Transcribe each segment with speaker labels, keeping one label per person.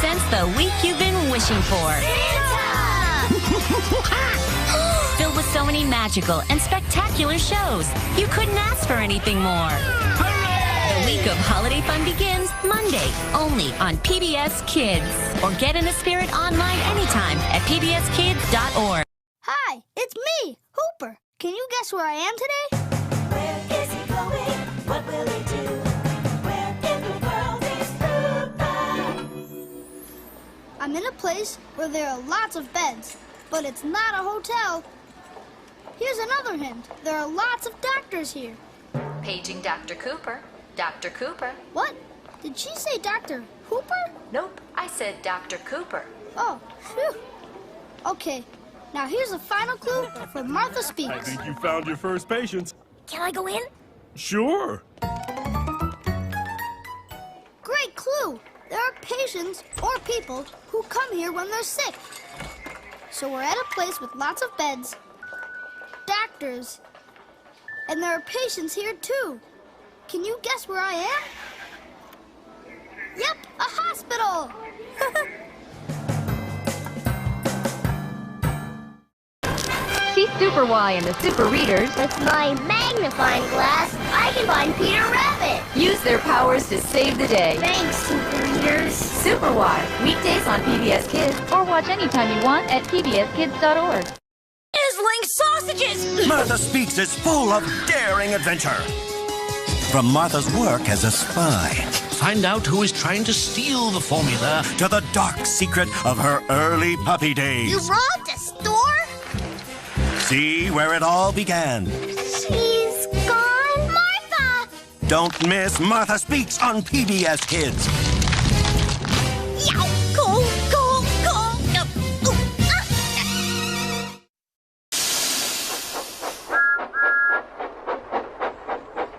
Speaker 1: presents the week you've been wishing for. Filled with so many magical and spectacular shows, you couldn't ask for anything more. The week of holiday fun begins Monday, only on PBS Kids. Or get in the spirit online anytime at pbskids.org.
Speaker 2: Hi, it's me, Hooper. Can you guess where I am today?
Speaker 3: Where is he going? What will he do? Where in the world is Hooper?
Speaker 2: I'm in a place where there are lots of beds, but it's not a hotel. Here's another hint. There are lots of doctors here.
Speaker 4: Paging Dr. Cooper. Dr. Cooper.
Speaker 2: What? Did she say Dr. Hooper?
Speaker 4: Nope, I said Dr. Cooper.
Speaker 2: Oh, phew. Okay, now here's a final clue for Martha Speaks.
Speaker 5: I think you found your first patient.
Speaker 2: Can I go in?
Speaker 5: Sure.
Speaker 2: Great clue. There are patients or people who come here when they're sick. So we're at a place with lots of beds, doctors, and there are patients here too. Can you guess where I am? Yep, a hospital!
Speaker 6: See Super Y and the Super Readers.
Speaker 7: With my magnifying glass, I can find Peter Rabbit.
Speaker 4: Use their powers to save the day.
Speaker 7: Thanks, Super Readers.
Speaker 4: Super Y, weekdays on PBS Kids.
Speaker 6: Or watch anytime you want at pbskids.org.
Speaker 1: Sizzling sausages!
Speaker 8: Martha Speaks is full of daring adventure. From Martha's work as a spy,
Speaker 9: Find out who is trying to steal the formula.
Speaker 8: to the dark secret of her early puppy days.
Speaker 7: You robbed a store?
Speaker 8: See where it all began.
Speaker 7: She's gone. Martha!
Speaker 8: Don't miss Martha Speaks on PBS Kids.
Speaker 7: Yow! Go, go, go!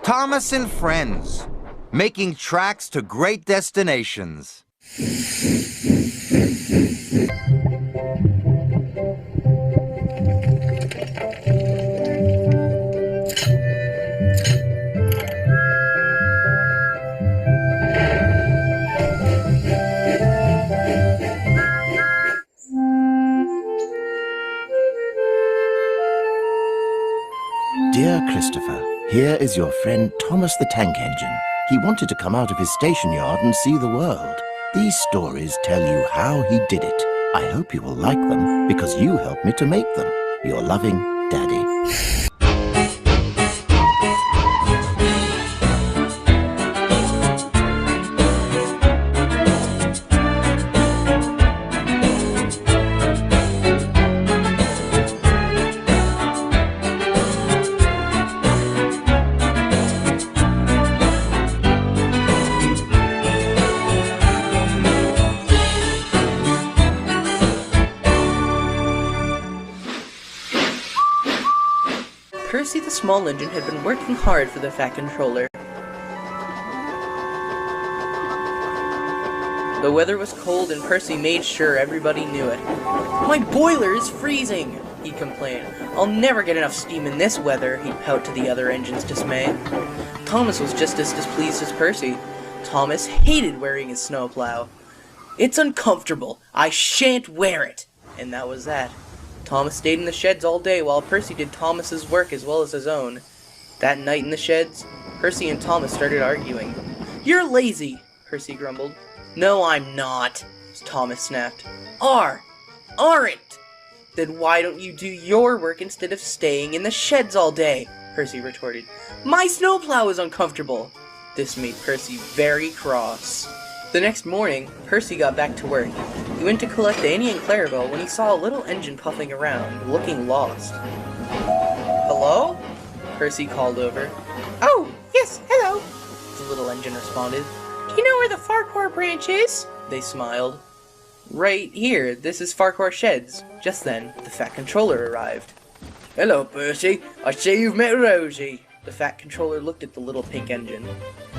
Speaker 10: Thomas and Friends, making tracks to great destinations.
Speaker 11: Dear Christopher, here is your friend Thomas the Tank Engine. He wanted to come out of his station yard and see the world. These stories tell you how he did it. I hope you will like them because you helped me to make them. Your loving Daddy.
Speaker 12: Percy the Small Engine had been working hard for the Fat Controller. The weather was cold and Percy made sure everybody knew it. "My boiler is freezing!" he complained. "I'll never get enough steam in this weather," he'd pout to the other engines' dismay. Thomas was just as displeased as Percy. Thomas hated wearing his snowplow. "It's uncomfortable. I shan't wear it." And that was that. Thomas stayed in the sheds all day while Percy did Thomas's work as well as his own. That night in the sheds, Percy and Thomas started arguing. "You're lazy," Percy grumbled. "No, I'm not," Thomas snapped. Aren't. Then why don't you do your work instead of staying in the sheds all day?" Percy retorted. "My snowplow is uncomfortable." This made Percy very cross. The next morning, Percy got back to work. He went to collect Annie and Clarabelle when he saw a little engine puffing around, looking lost. "Hello?" Percy called over. "Oh, yes, hello," the little engine responded. "Do you know where the Farquhar branch is?" They smiled. "Right here, this is Farquhar Sheds." Just then, the Fat Controller arrived. "Hello, Percy. I see you've met Rosie." The Fat Controller looked at the little pink engine.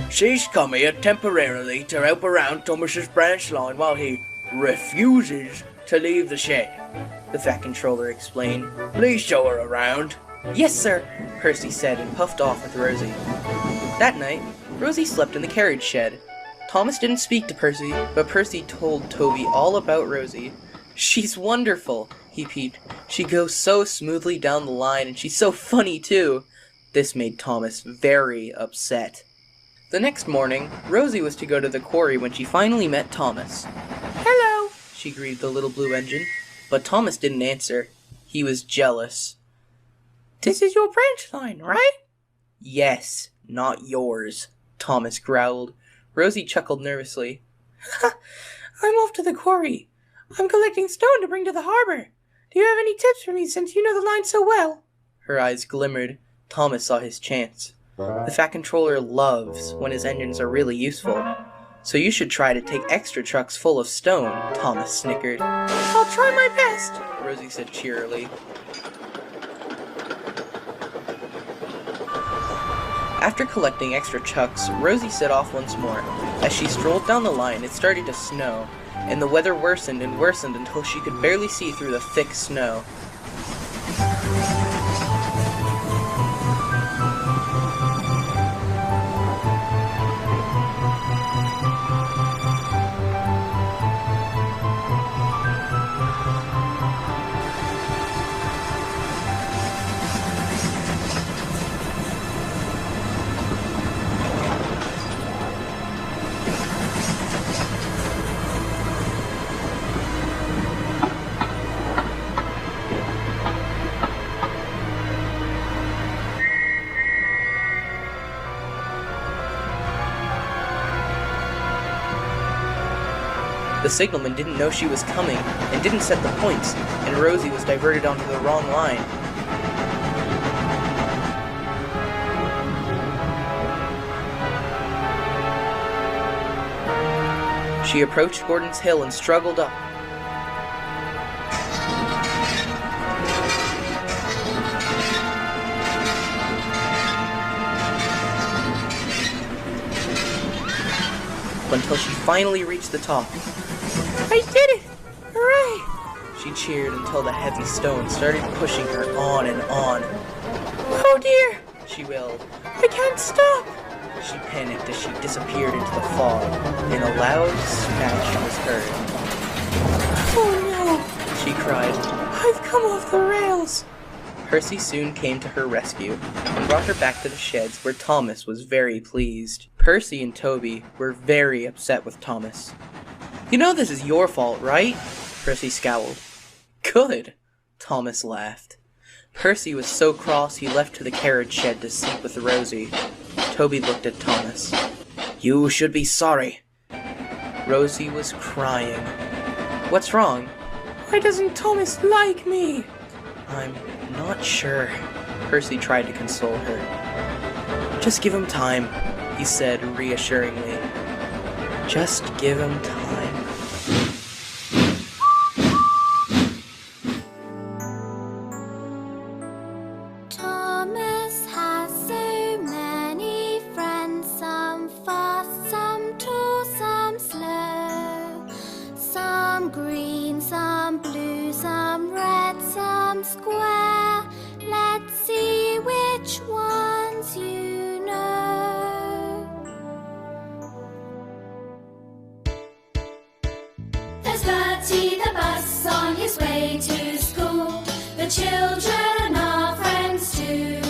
Speaker 12: "She's come here temporarily to help around Thomas's branch line while he refuses to leave the shed," the Fat Controller explained. "Please show her around." "Yes, sir," Percy said and puffed off with Rosie. That night, Rosie slept in the carriage shed. Thomas didn't speak to Percy, but Percy told Toby all about Rosie. "She's wonderful," he peeped. "She goes so smoothly down the line, and she's so funny, too." This made Thomas very upset. The next morning, Rosie was to go to the quarry when she finally met Thomas. "Hello," she greeted the little blue engine, but Thomas didn't answer. He was jealous. "This is your branch line, right?" "Yes, not yours," Thomas growled. Rosie chuckled nervously. "I'm off to the quarry. I'm collecting stone to bring to the harbor. Do you have any tips for me since you know the line so well?" Her eyes glimmered. Thomas saw his chance. The Fat Controller loves when his engines are really useful. "So you should try to take extra trucks full of stone," Thomas snickered. "I'll try my best," Rosie said cheerily. After collecting extra chucks, Rosie set off once more. As she strolled down the line, it started to snow, and the weather worsened and worsened until she could barely see through the thick snow. The signalman didn't know she was coming and didn't set the points, and Rosie was diverted onto the wrong line. She approached Gordon's Hill and struggled up. Until she finally reached the top. "I did it! Hooray!" She cheered until the heavy stone started pushing her on and on. "Oh dear!" she wailed. "I can't stop!" She panicked as she disappeared into the fog, and a loud smash was heard. "Oh no!" she cried. "I've come off the rails!" Percy soon came to her rescue and brought her back to the sheds, where Thomas was very pleased. Percy and Toby were very upset with Thomas. "You know this is your fault, right?" Percy scowled. "Good," Thomas laughed. Percy was so cross he left to the carriage shed to sleep with Rosie. Toby looked at Thomas. "You should be sorry." Rosie was crying. "What's wrong?" "Why doesn't Thomas like me?" "I'm not sure." Percy tried to console her. "Just give him time," he said reassuringly. "Just give him time."
Speaker 3: Thomas has so many friends, some fast, some tall, some slow, some green, some blue, some red, some square. Let's see which ones you know. There's Bertie the bus on his way to school. The children are friends too.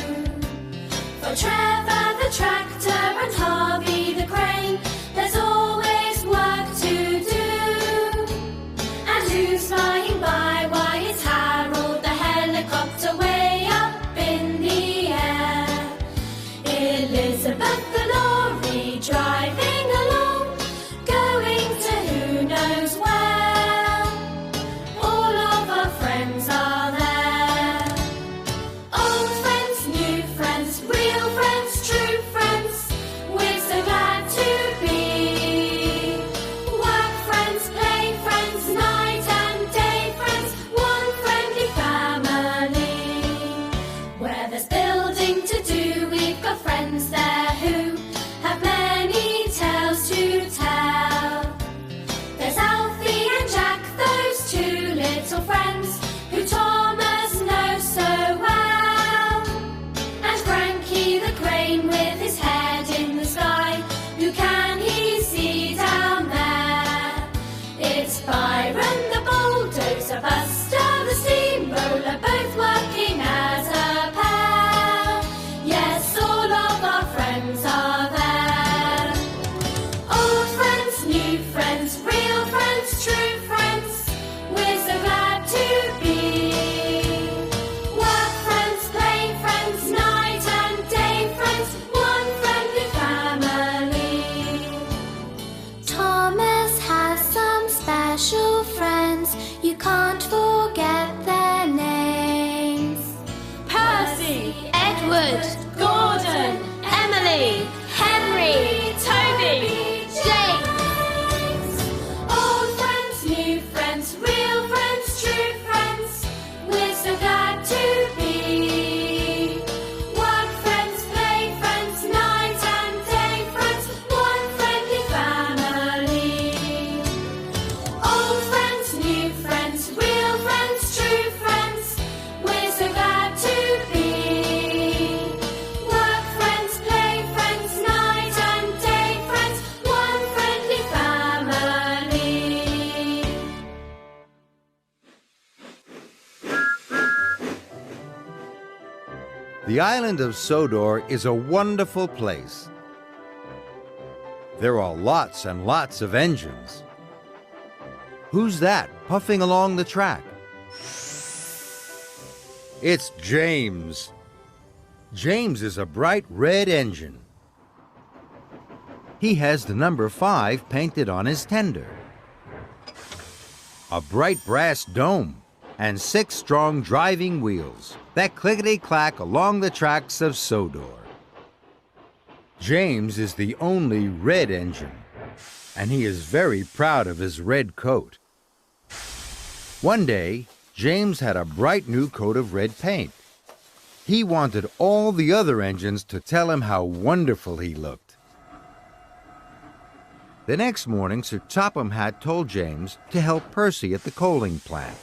Speaker 3: For Trevor the tractor and Harvey the crane, there's always work to do. And who's flying by? Why, it's Harold the helicopter way up in the air. Elizabeth the lorry driving along, going to who knows where. Edward, Gordon, Emily, Henry, Toby, James. Old friends, new friends, real friends, true friends. We're so glad to be. Work friends, play friends, night and day friends. One friendly family. Old friends, new friends, real friends, true friends. We're so glad to be. Work friends, play friends, night and day friends. One friendly family.
Speaker 10: The island of Sodor is a wonderful place. There are lots and lots of engines. Who's that puffing along the track? It's James. James is a bright red engine. He has the number 5 painted on his tender. A bright brass dome and 6 strong driving wheels that clickety-clack along the tracks of Sodor. James is the only red engine, and he is very proud of his red coat. One day, James had a bright new coat of red paint. He wanted all the other engines to tell him how wonderful he looked. The next morning, Sir Topham Hatt told James to help Percy at the coaling plant.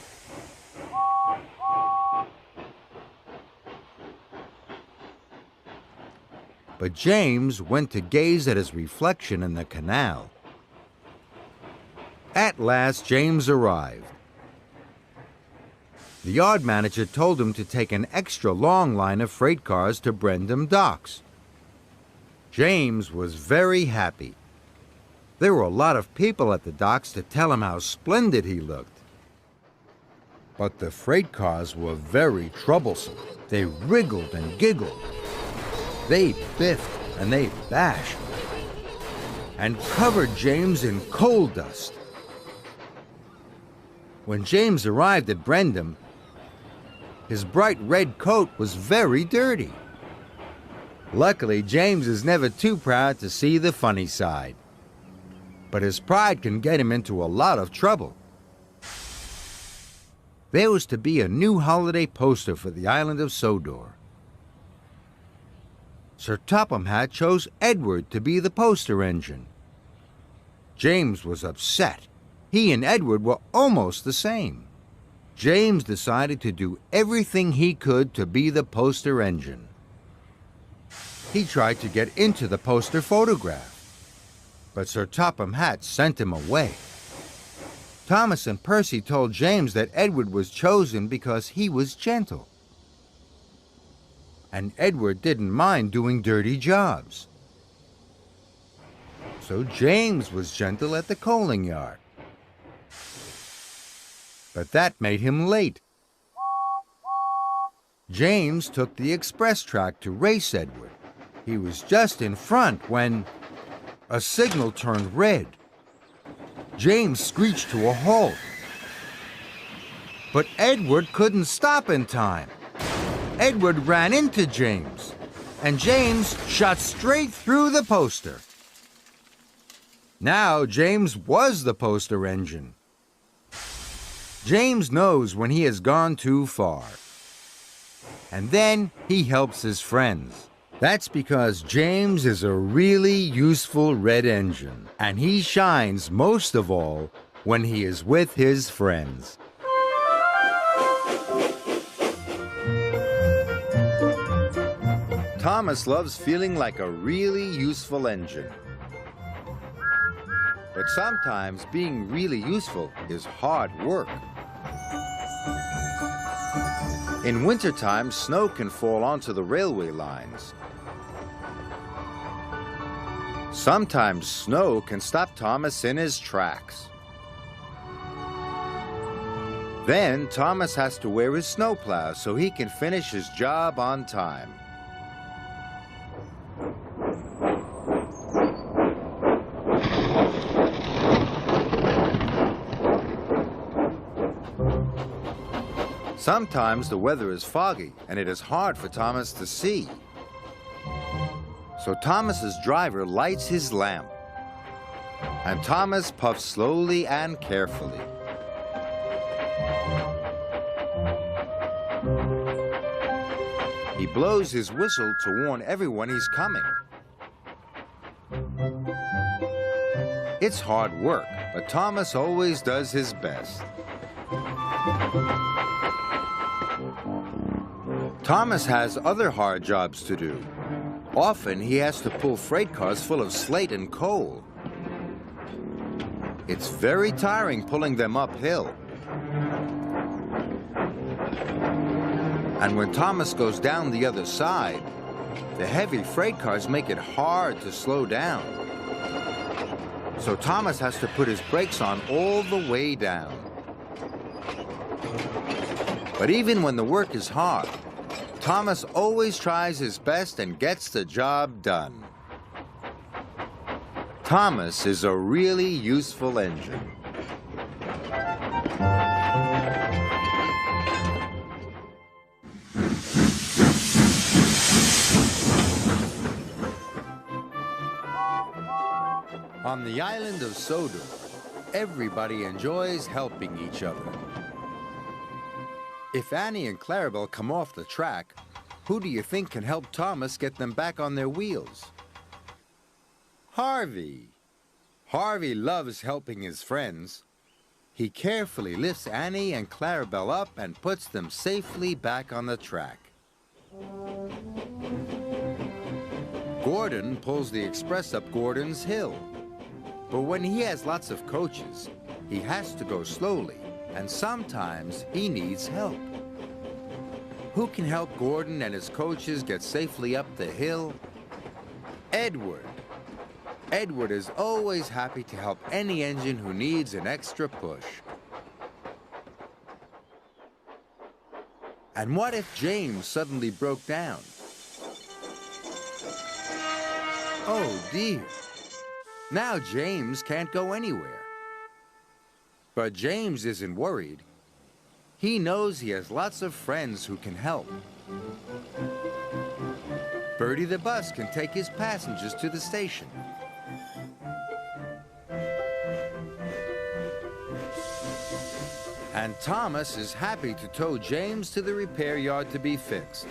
Speaker 10: But James went to gaze at his reflection in the canal. At last, James arrived. The yard manager told him to take an extra long line of freight cars to Brendam Docks. James was very happy. There were a lot of people at the docks to tell him how splendid he looked. But the freight cars were very troublesome. They wriggled and giggled. They biffed and they bashed and covered James in coal dust. When James arrived at Brendam, his bright red coat was very dirty. Luckily, James is never too proud to see the funny side. But his pride can get him into a lot of trouble. There was to be a new holiday poster for the island of Sodor. Sir Topham Hatt chose Edward to be the poster engine. James was upset. He and Edward were almost the same. James decided to do everything he could to be the poster engine. He tried to get into the poster photograph, but Sir Topham Hatt sent him away. Thomas and Percy told James that Edward was chosen because he was gentle. And Edward didn't mind doing dirty jobs. So James was gentle at the coaling yard. But that made him late. James took the express track to race Edward. He was just in front when a signal turned red. James screeched to a halt. But Edward couldn't stop in time. Edward ran into James, and James shot straight through the poster. Now James was the poster engine. James knows when he has gone too far. And then he helps his friends. That's because James is a really useful red engine, and he shines most of all when he is with his friends. Thomas loves feeling like a really useful engine. But sometimes being really useful is hard work. In wintertime, snow can fall onto the railway lines. Sometimes snow can stop Thomas in his tracks. Then Thomas has to wear his snowplow so he can finish his job on time. Sometimes the weather is foggy and it is hard for Thomas to see. So Thomas's driver lights his lamp, and Thomas puffs slowly and carefully. He blows his whistle to warn everyone he's coming. It's hard work, but Thomas always does his best. Thomas has other hard jobs to do. Often he has to pull freight cars full of slate and coal. It's very tiring pulling them uphill. And when Thomas goes down the other side, the heavy freight cars make it hard to slow down. So Thomas has to put his brakes on all the way down. But even when the work is hard, Thomas always tries his best and gets the job done. Thomas is a really useful engine. On the island of Sodor, everybody enjoys helping each other. If Annie and Clarabelle come off the track, who do you think can help Thomas get them back on their wheels? Harvey. Harvey loves helping his friends. He carefully lifts Annie and Clarabelle up and puts them safely back on the track. Gordon pulls the express up Gordon's hill. But when he has lots of coaches, he has to go slowly, and sometimes he needs help. Who can help Gordon and his coaches get safely up the hill? Edward. Edward is always happy to help any engine who needs an extra push. And what if James suddenly broke down? Oh dear. Now James can't go anywhere. But James isn't worried. He knows he has lots of friends who can help. Bertie the bus can take his passengers to the station. And Thomas is happy to tow James to the repair yard to be fixed.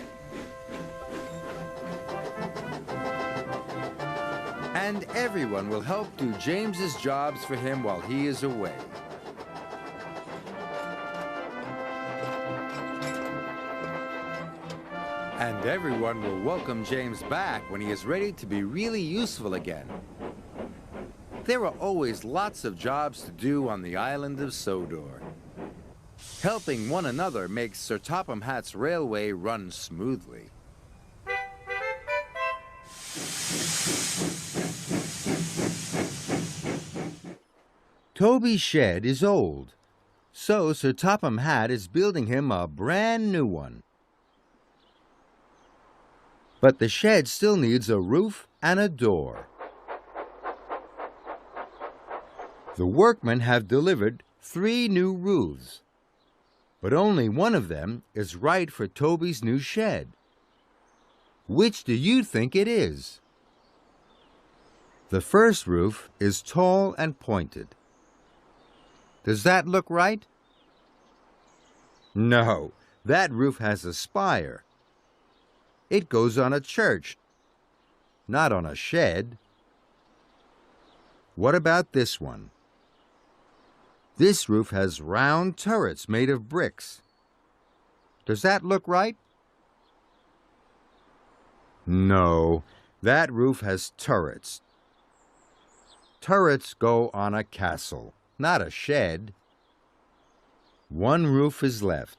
Speaker 10: And everyone will help do James's jobs for him while he is away. And everyone will welcome James back when he is ready to be really useful again. There are always lots of jobs to do on the island of Sodor. Helping one another makes Sir Topham Hatt's railway run smoothly. Toby's shed is old, so Sir Topham Hatt is building him a brand new one. But the shed still needs a roof and a door. The workmen have delivered 3 new roofs, but only one of them is right for Toby's new shed. Which do you think it is? The first roof is tall and pointed. Does that look right? No, that roof has a spire. It goes on a church, not on a shed. What about this one? This roof has round turrets made of bricks. Does that look right? No, that roof has turrets. Turrets go on a castle, not a shed. One roof is left.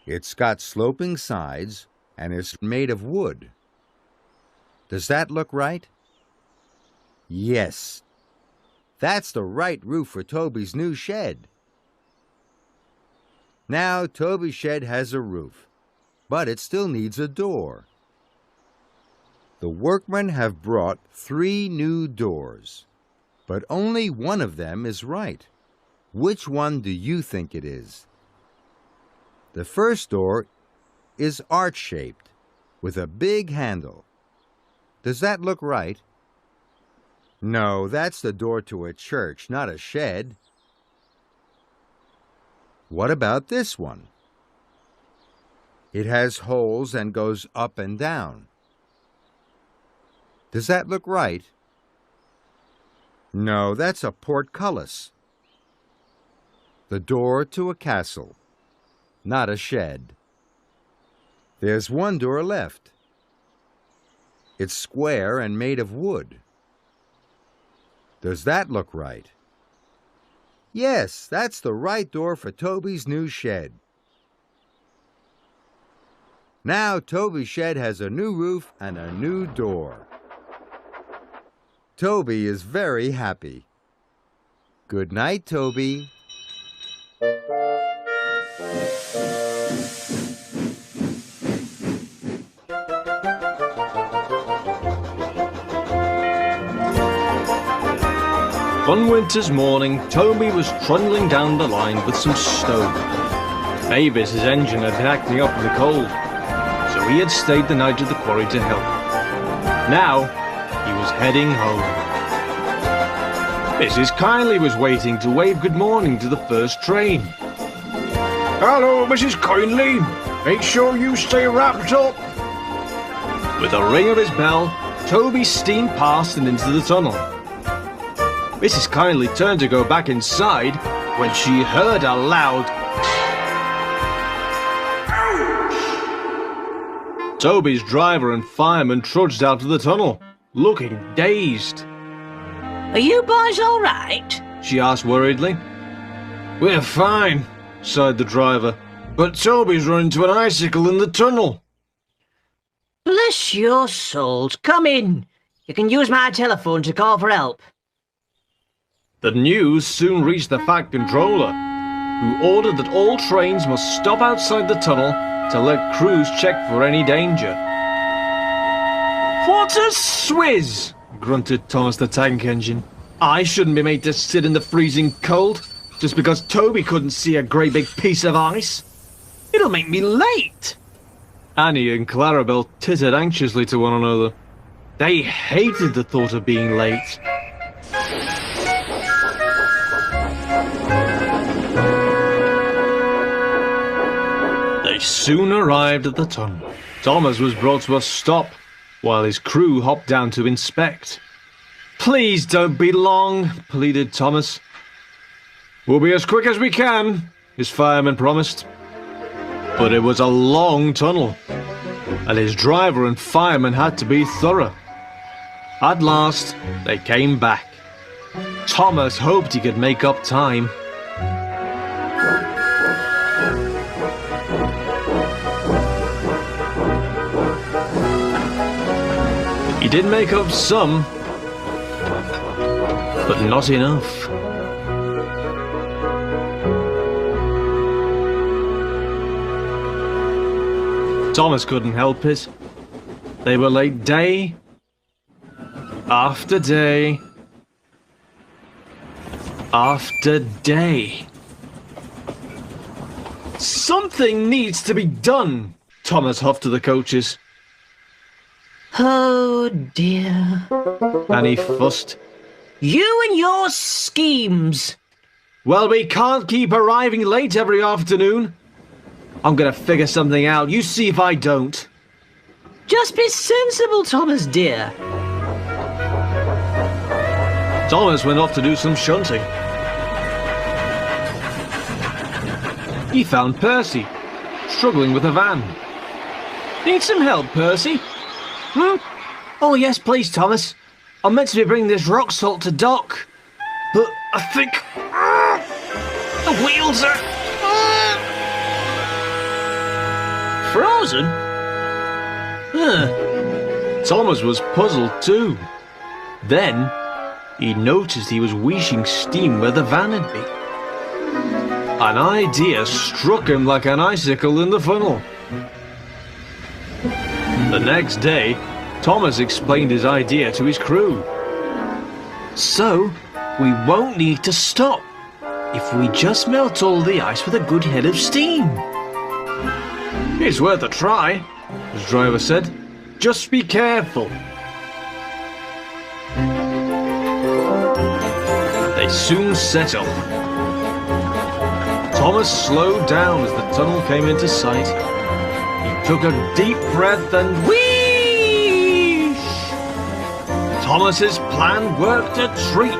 Speaker 10: It's got sloping sides and is made of wood. Does that look right? Yes. That's the right roof for Toby's new shed. Now Toby's shed has a roof, but it still needs a door. The workmen have brought 3 new doors, but only one of them is right. Which one do you think it is? The first door is arch-shaped with a big handle. Does that look right? No, that's the door to a church, not a shed. What about this one? It has holes and goes up and down. Does that look right? No, that's a portcullis. The door to a castle, not a shed. There's one door left. It's square and made of wood. Does that look right? Yes, that's the right door for Toby's new shed. Now Toby's shed has a new roof and a new door. Toby is very happy. Good night, Toby.
Speaker 13: One winter's morning, Toby was trundling down the line with some stone. Mavis, his engine, had been acting up in the cold, so he had stayed the night at the quarry to help. Now, he was heading home. Mrs. Kindly was waiting to wave good morning to the first train.
Speaker 14: Hello, Mrs. Kindly. Make sure you stay wrapped up.
Speaker 13: With a ring of his bell, Toby steamed past and into the tunnel. Mrs. Kindly turned to go back inside when she heard a loud ouch! Toby's driver and fireman trudged out of the tunnel, looking dazed.
Speaker 15: Are you boys all right?
Speaker 13: She asked worriedly.
Speaker 14: We're fine, sighed the driver, but Toby's run into an icicle in the tunnel.
Speaker 15: Bless your souls, come in. You can use my telephone to call for help.
Speaker 13: The news soon reached the Fat Controller, who ordered that all trains must stop outside the tunnel to let crews check for any danger.
Speaker 14: What a swizz!
Speaker 13: Grunted Thomas the Tank Engine. I shouldn't be made to sit in the freezing cold just because Toby couldn't see a great big piece of ice. It'll make me late. Annie and Clarabelle tittered anxiously to one another. They hated the thought of being late. They soon arrived at the tunnel. Thomas was brought to a stop, while his crew hopped down to inspect. Please don't be long, pleaded Thomas.
Speaker 14: We'll be as quick as we can, his fireman promised.
Speaker 13: But it was a long tunnel, and his driver and fireman had to be thorough. At last, they came back. Thomas hoped he could make up time. He did make up some, but not enough. Thomas couldn't help it. They were late day after day after day. Something needs to be done, Thomas huffed to the coaches.
Speaker 15: Oh dear.
Speaker 13: Annie fussed.
Speaker 15: You and your schemes.
Speaker 13: Well, we can't keep arriving late every afternoon. I'm gonna figure something out. You see if I don't.
Speaker 15: Just be sensible, Thomas dear.
Speaker 13: Thomas went off to do some shunting. He found Percy, struggling with a van. Need some help, Percy?
Speaker 15: Oh yes, please, Thomas. I'm meant to be bringing this rock salt to dock,
Speaker 13: but I think
Speaker 14: the wheels are
Speaker 15: frozen.
Speaker 13: Thomas was puzzled too. Then he noticed he was wheezing steam where the van had been. An idea struck him like an icicle in the funnel. The next day, Thomas explained his idea to his crew. So, we won't need to stop if we just melt all the ice with a good head of steam.
Speaker 14: It's worth a try, his driver said. Just be careful.
Speaker 13: It soon set up. Thomas slowed down as the tunnel came into sight. He took a deep breath and whee! Thomas's plan worked a treat.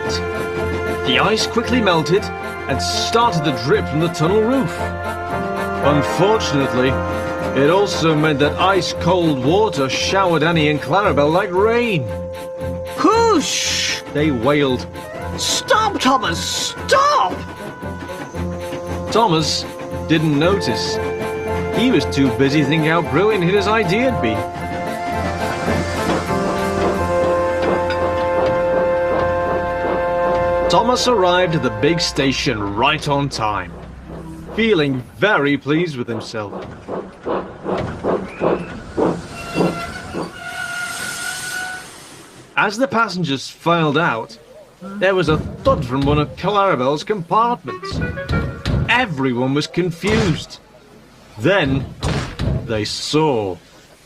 Speaker 13: The ice quickly melted and started to drip from the tunnel roof. Unfortunately, it also meant that ice-cold water showered Annie and Clarabelle like rain.
Speaker 15: Whoosh!
Speaker 13: They wailed.
Speaker 15: Stop, Thomas! Stop!
Speaker 13: Thomas didn't notice. He was too busy thinking how brilliant his idea had been. Thomas arrived at the big station right on time, feeling very pleased with himself. As the passengers filed out, there was a thud from one of Clarabelle's compartments. Everyone was confused. Then they saw.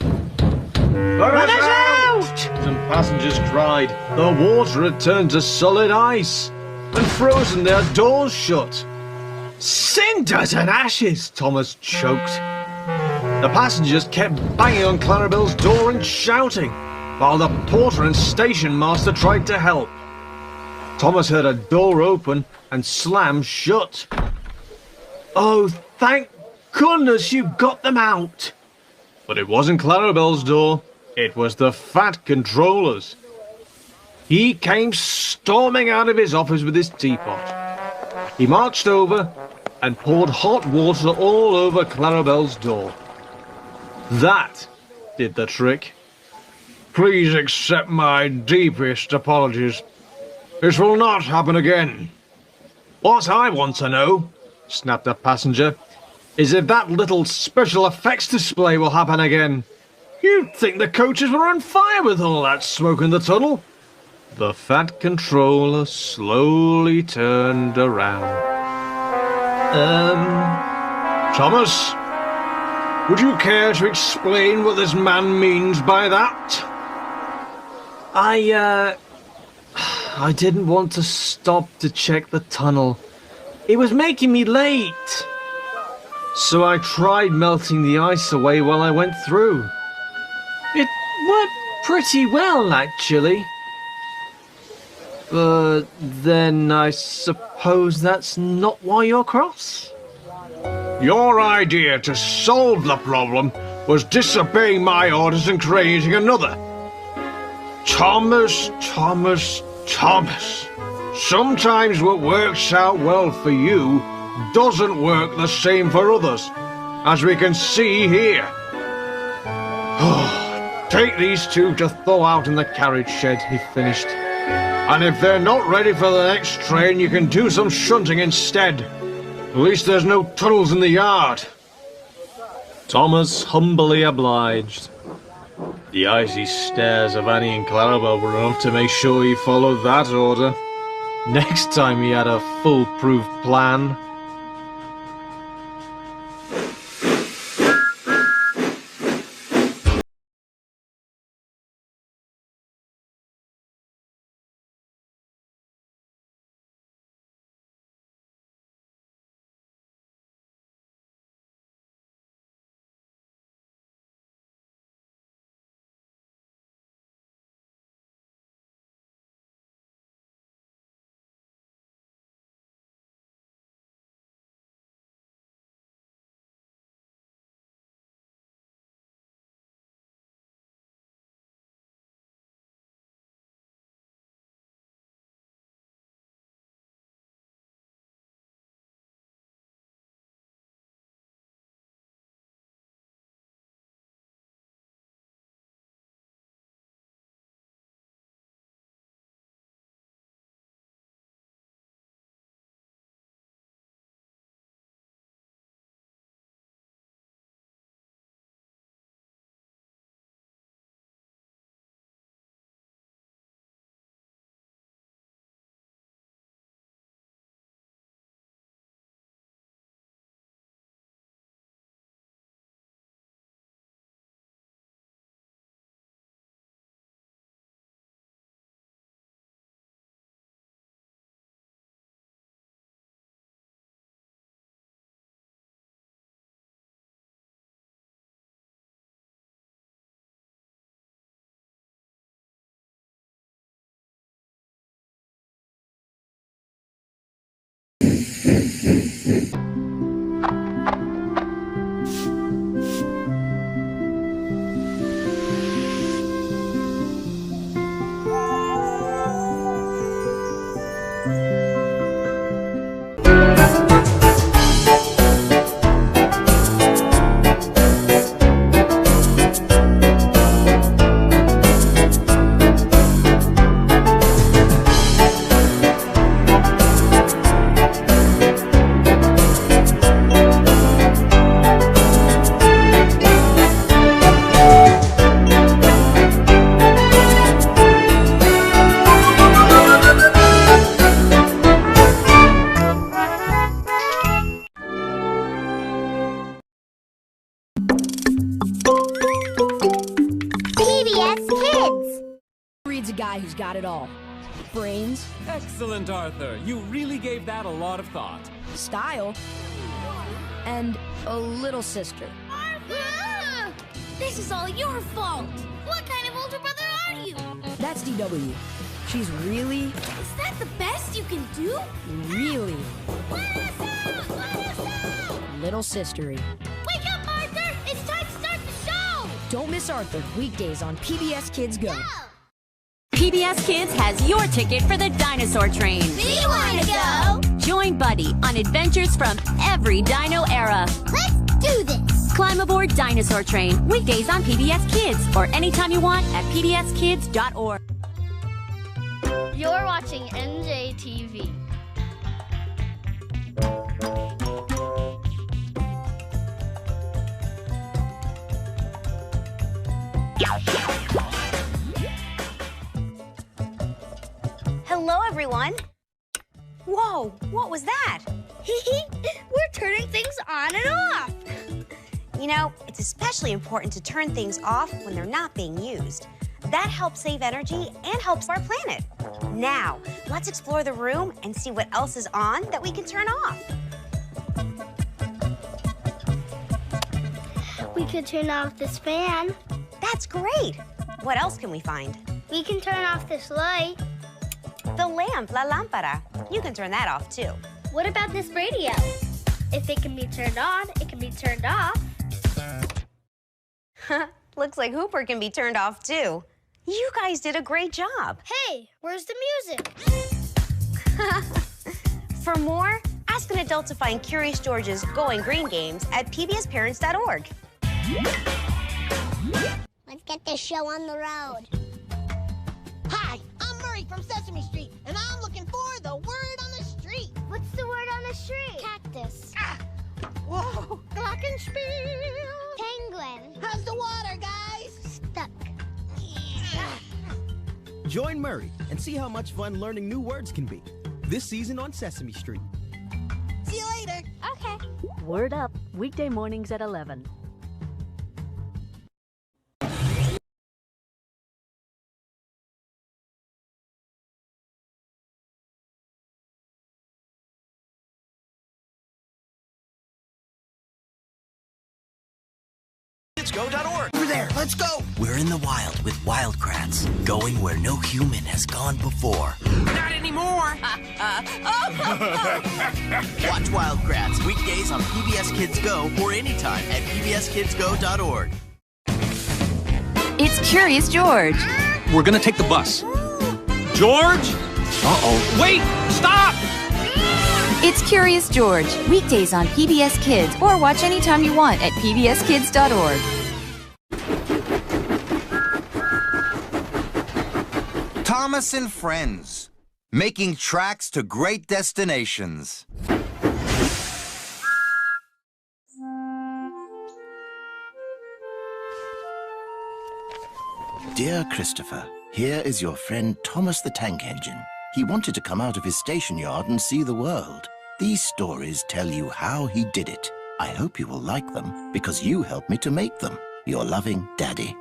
Speaker 15: Let us out!
Speaker 13: Some passengers cried. The water had turned to solid ice and frozen their doors shut. Cinders and ashes, Thomas choked. The passengers kept banging on Clarabelle's door and shouting, while the porter and station master tried to help. Thomas heard a door open and slam shut. Oh, thank goodness you got them out! But it wasn't Clarabelle's door, it was the Fat Controller's. He came storming out of his office with his teapot. He marched over and poured hot water all over Clarabelle's door. That did the trick. Please accept my deepest apologies. This will not happen again. What I want to know, snapped a passenger, is if that little special effects display will happen again. You'd think the coaches were on fire with all that smoke in the tunnel. The Fat Controller slowly turned around. Thomas, would you care to explain what this man means by that? I didn't want to stop to check the tunnel. It was making me late. So I tried melting the ice away while I went through. It worked pretty well, actually. But then I suppose that's not why you're cross? Your idea to solve the problem was disobeying my orders and creating another. Thomas. Sometimes what works out well for you doesn't work the same for others, as we can see here. Take these two to thaw out in the carriage shed, he finished. And if they're not ready for the next train, you can do some shunting instead. At least there's no tunnels in the yard. Thomas humbly obliged. The icy stares of Annie and Clarabelle were enough to make sure he followed that order. Next time he had a foolproof plan.
Speaker 7: PBS Kids.
Speaker 16: Reads a guy who's got it all. Brains.
Speaker 17: Excellent, Arthur. You really gave that a lot of thought.
Speaker 16: Style. And a little sister.
Speaker 2: Arthur! This is all your fault. What kind of older brother are you?
Speaker 16: That's DW. She's really,
Speaker 2: Is that the best you can do?
Speaker 16: really
Speaker 2: Let us out! Let us out!
Speaker 16: little sistery.
Speaker 2: Wake up, Arthur! It's time to start the show!
Speaker 16: Don't miss Arthur weekdays on PBS Kids Go.
Speaker 1: PBS Kids has your ticket for the dinosaur train.
Speaker 2: We want to go!
Speaker 1: Join Buddy on adventures from every dino era.
Speaker 2: Let's do this!
Speaker 1: Climb aboard Dinosaur Train weekdays on PBS Kids or anytime you want at pbskids.org.
Speaker 2: You're watching NJTV.
Speaker 18: Hello, everyone. Whoa, what was that?
Speaker 2: We're turning things on and off.
Speaker 18: You know, it's especially important to turn things off when they're not being used. That helps save energy and helps our planet. Now, let's explore the room and see what else is on that we can turn off.
Speaker 2: We could turn off this fan.
Speaker 18: That's great. What else can we find?
Speaker 2: We can turn off this light.
Speaker 18: The lamp, la lámpara. You can turn that off too.
Speaker 2: What about this radio? If it can be turned on, it can be turned off.
Speaker 18: Looks like Hooper can be turned off too. You guys did a great job.
Speaker 2: Hey, where's the music?
Speaker 18: For more, ask an adult to find Curious George's Going Green games at pbsparents.org.
Speaker 7: Let's get this show on the road.
Speaker 19: Hi, I'm Murray from Sesame Street, and I'm looking for the word on the street.
Speaker 2: What's the word on the street? Cactus.
Speaker 19: Ah! Whoa, glockenspiel.
Speaker 2: Penguin.
Speaker 19: How's the water, guys?
Speaker 2: Stuck.
Speaker 20: Join Murray and see how much fun learning new words can be. This season on Sesame Street.
Speaker 19: See you later.
Speaker 2: Okay.
Speaker 21: Word Up, weekday mornings at 11.
Speaker 8: Kidsgo.org.
Speaker 11: Over there, let's go! We're in the wild with wildcrats, going where no human has gone before.
Speaker 9: Not anymore!
Speaker 11: Watch Wildcrats weekdays on PBS Kids Go or anytime at pbskidsgo.org.
Speaker 1: It's Curious George.
Speaker 9: We're gonna take the bus. George? Uh-oh. Wait! Stop!
Speaker 1: It's Curious George, weekdays on PBS Kids or watch anytime you want at pbskids.org.
Speaker 10: Thomas and Friends, making tracks to great destinations.
Speaker 11: Dear Christopher, here is your friend Thomas the Tank Engine. He wanted to come out of his station yard and see the world. These stories tell you how he did it. I hope you will like them because you helped me to make them. Your loving Daddy.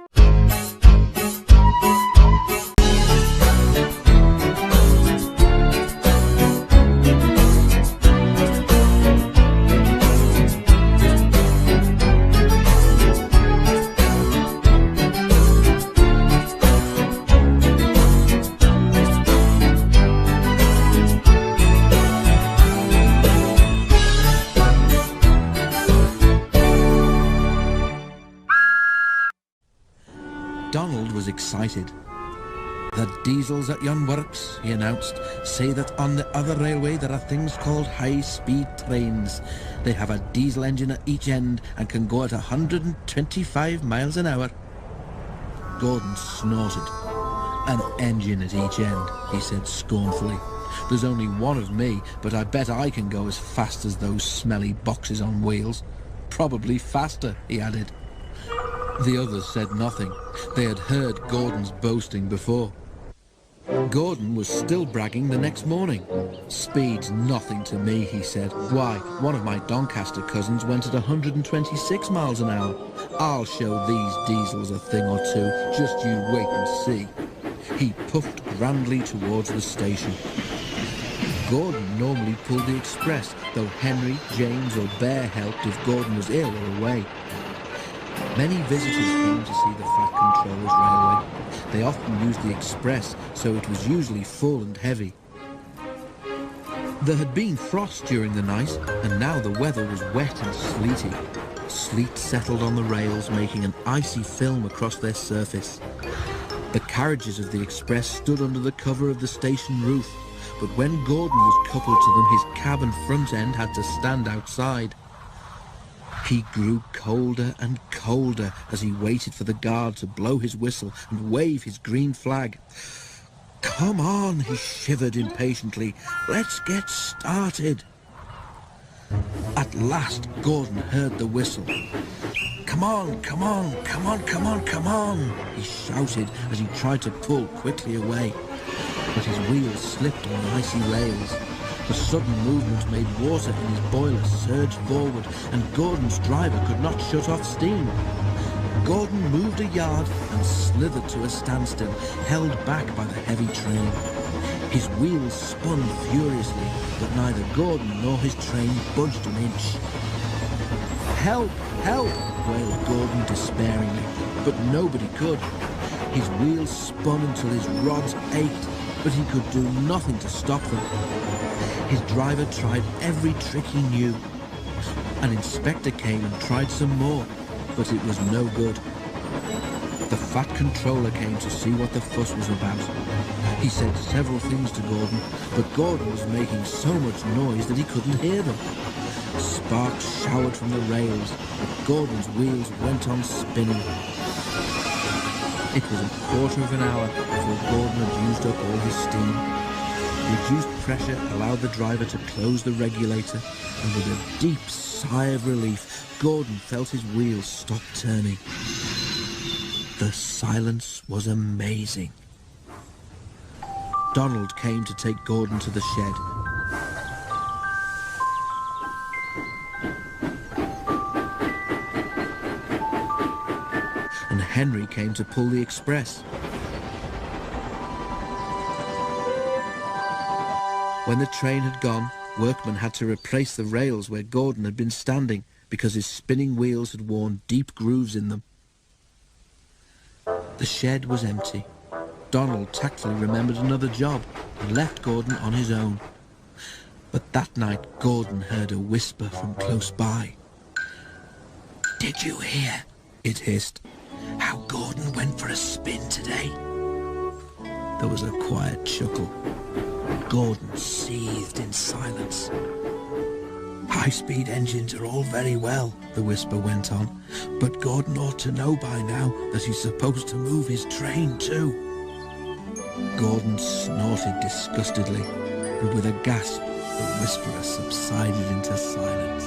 Speaker 22: Donald was excited.
Speaker 5: The diesels at yon works, he announced, say that on the other railway there are things called high-speed trains. They have a diesel engine at each end and can go at 125 miles an hour. Gordon snorted. An engine at each end, he said scornfully. There's only one of me, but I bet I can go as fast as those smelly boxes on wheels. Probably faster, he added. The others said nothing. They had heard Gordon's boasting before. Gordon was still bragging the next morning. Speed's nothing to me, he said. Why, one of my Doncaster cousins went at 126 miles an hour. I'll show these diesels a thing or two, just you wait and see. He puffed grandly towards the station. Gordon normally pulled the express, though Henry, James or Bear helped if Gordon was ill or away. Many visitors came to see the Fat Controller's railway. They often used the express, so it was usually full and heavy. There had been frost during the night, and now the weather was wet and sleety. Sleet settled on the rails, making an icy film across their surface. The carriages of the express stood under the cover of the station roof, but when Gordon was coupled to them, his cab and front end had to stand outside. He grew colder and colder as he waited for the guard to blow his whistle and wave his green flag. Come on, he shivered impatiently. Let's get started. At last, Gordon heard the whistle. Come on, come on, come on, come on, come on, he shouted as he tried to pull quickly away. But his wheels slipped on the icy rails. The sudden movement made water in his boiler surge forward, and Gordon's driver could not shut off steam. Gordon moved a yard and slithered to a standstill, held back by the heavy train. His wheels spun furiously, but neither Gordon nor his train budged an inch. Help! Help! Wailed Gordon despairingly, but nobody could. His wheels spun until his rods ached, but he could do nothing to stop them. His driver tried every trick he knew. An inspector came and tried some more, but it was no good. The Fat Controller came to see what the fuss was about. He said several things to Gordon, but Gordon was making so much noise that he couldn't hear them. Sparks showered from the rails, but Gordon's wheels went on spinning. It was a quarter of an hour before Gordon had used up all his steam. Reduced pressure allowed the driver to close the regulator, and with a deep sigh of relief, Gordon felt his wheels stop turning. The silence was amazing. Donald came to take Gordon to the shed. And Henry came to pull the express. When the train had gone, workmen had to replace the rails where Gordon had been standing because his spinning wheels had worn deep grooves in them. The shed was empty. Donald tactfully remembered another job and left Gordon on his own. But that night, Gordon heard a whisper from close by. "Did you hear?" it hissed. "How Gordon went for a spin today?" There was a quiet chuckle. Gordon seethed in silence. "High-speed engines are all very well," the whisper went on, "but Gordon ought to know by now that he's supposed to move his train too." Gordon snorted disgustedly, and with a gasp, the whisperer subsided into silence.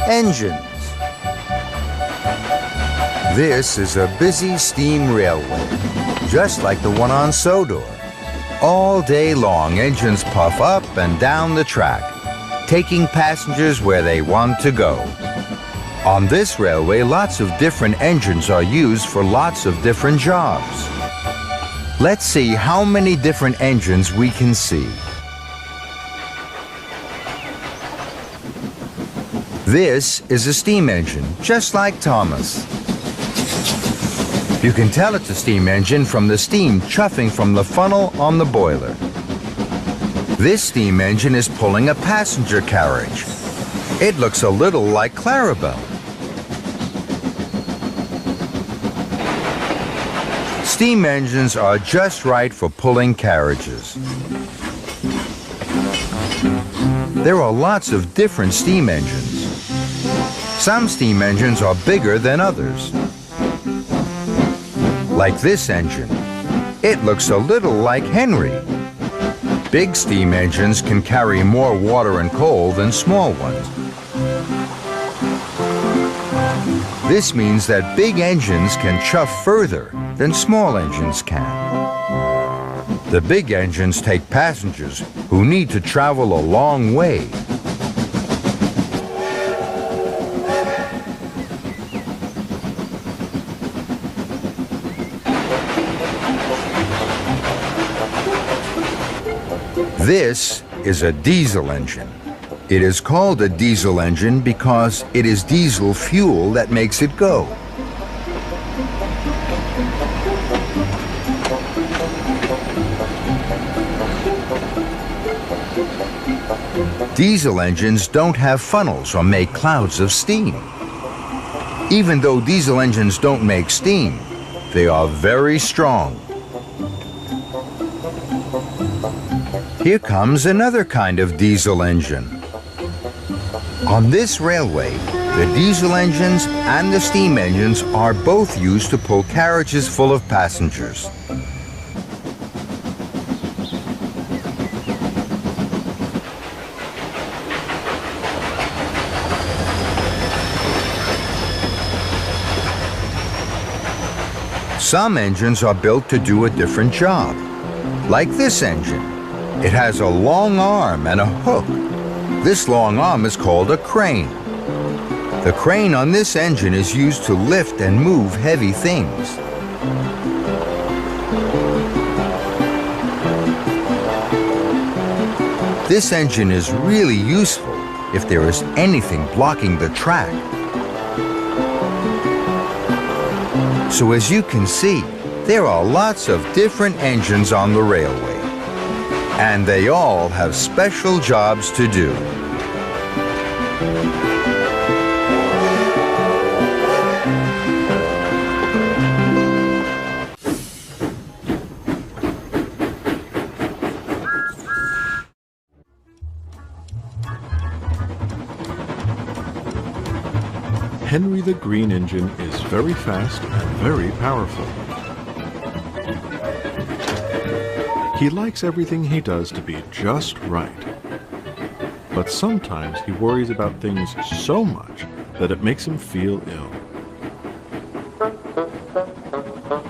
Speaker 10: engines. This is a busy steam railway, just like the one on Sodor. All day long, engines puff up and down the track, taking passengers where they want to go. On this railway, lots of different engines are used for lots of different jobs. Let's see how many different engines we can see. This is a steam engine, just like Thomas. You can tell it's a steam engine from the steam chuffing from the funnel on the boiler. This steam engine is pulling a passenger carriage. It looks a little like Clarabelle. Steam engines are just right for pulling carriages. There are lots of different steam engines. Some steam engines are bigger than others. Like this engine. It looks a little like Henry. Big steam engines can carry more water and coal than small ones. This means that big engines can chuff further than small engines can. The big engines take passengers who need to travel a long way. This is a diesel engine. It is called a diesel engine because it is diesel fuel that makes it go. Diesel engines don't have funnels or make clouds of steam. Even though diesel engines don't make steam, they are very strong. Here comes another kind of diesel engine. On this railway, the diesel engines and the steam engines are both used to pull carriages full of passengers. Some engines are built to do a different job, like this engine. It has a long arm and a hook. This long arm is called a crane. The crane on this engine is used to lift and move heavy things. This engine is really useful if there is anything blocking the track. So as you can see, there are lots of different engines on the railway. And they all have special jobs to do.
Speaker 4: Henry the Green Engine is very fast and very powerful. He likes everything he does to be just right. But sometimes he worries about things so much that it makes him feel ill.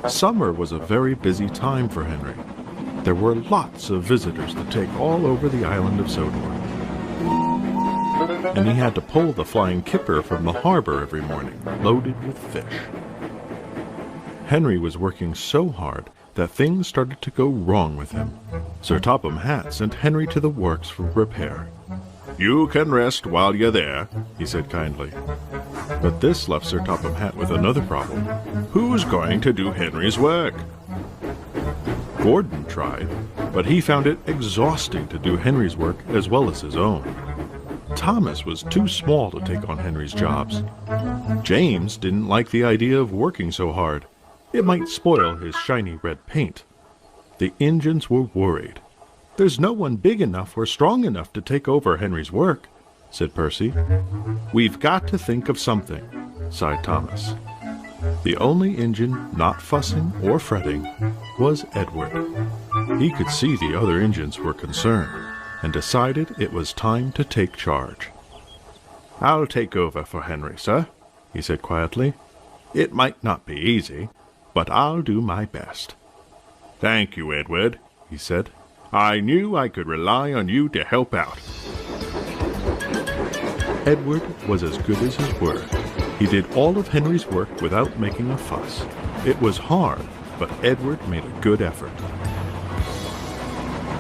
Speaker 4: Summer was a very busy time for Henry. There were lots of visitors to take all over the island of Sodor. And he had to pull the flying kipper from the harbor every morning, loaded with fish. Henry was working so hard that things started to go wrong with him. Sir Topham Hatt sent Henry to the works for repair. "You can rest while you're there," he said kindly. But this left Sir Topham Hatt with another problem. Who's going to do Henry's work? Gordon tried, but he found it exhausting to do Henry's work as well as his own. Thomas was too small to take on Henry's jobs. James didn't like the idea of working so hard. It might spoil his shiny red paint. The engines were worried. "There's no one big enough or strong enough to take over Henry's work," said Percy. "We've got to think of something," sighed Thomas. The only engine not fussing or fretting was Edward. He could see the other engines were concerned and decided it was time to take charge. "I'll take over for Henry, sir," he said quietly. "It might not be easy, but I'll do my best." "Thank you, Edward," he said. "I knew I could rely on you to help out." Edward was as good as his word. He did all of Henry's work without making a fuss. It was hard, but Edward made a good effort.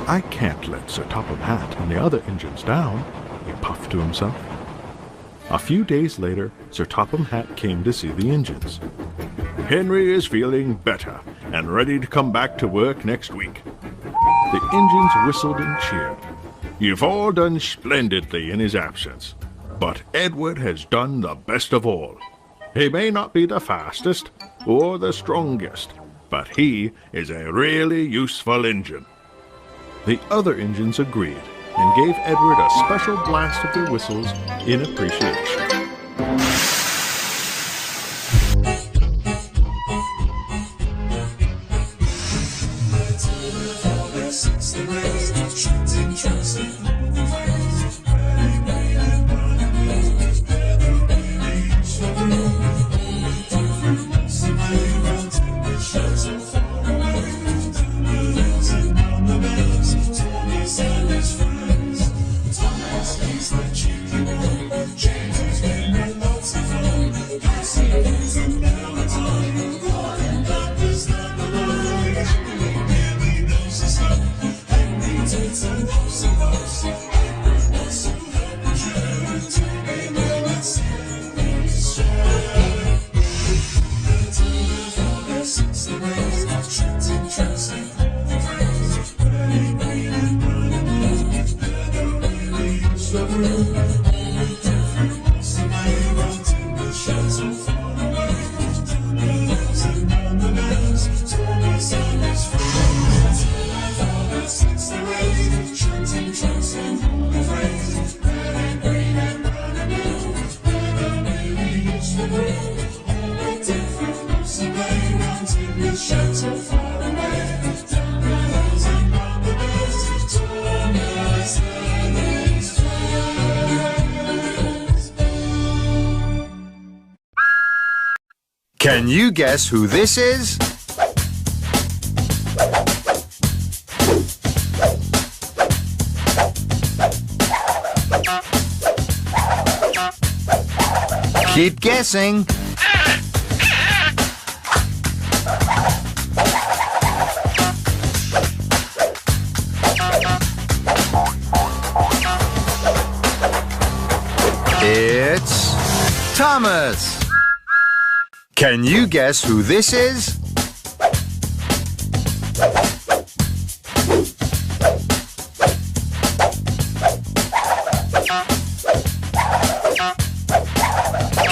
Speaker 4: "I can't let Sir Topham Hatt and the other engines down," he puffed to himself. A few days later, Sir Topham Hatt came to see the engines. "Henry is feeling better and ready to come back to work next week." The engines whistled and cheered. "You've all done splendidly in his absence, but Edward has done the best of all. He may not be the fastest or the strongest, but he is a really useful engine." The other engines agreed and gave Edward a special blast of their whistles in appreciation.
Speaker 10: Can you guess who this is? Keep guessing. It's Thomas. Can you guess who this is?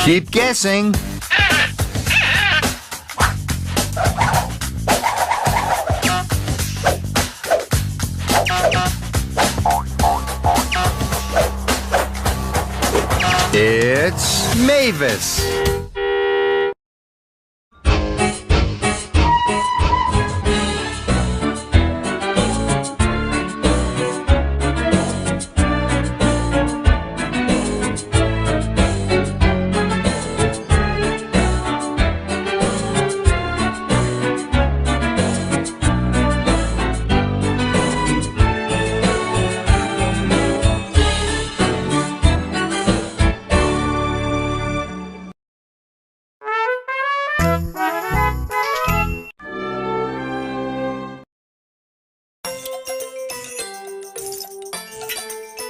Speaker 10: Keep guessing. It's Mavis.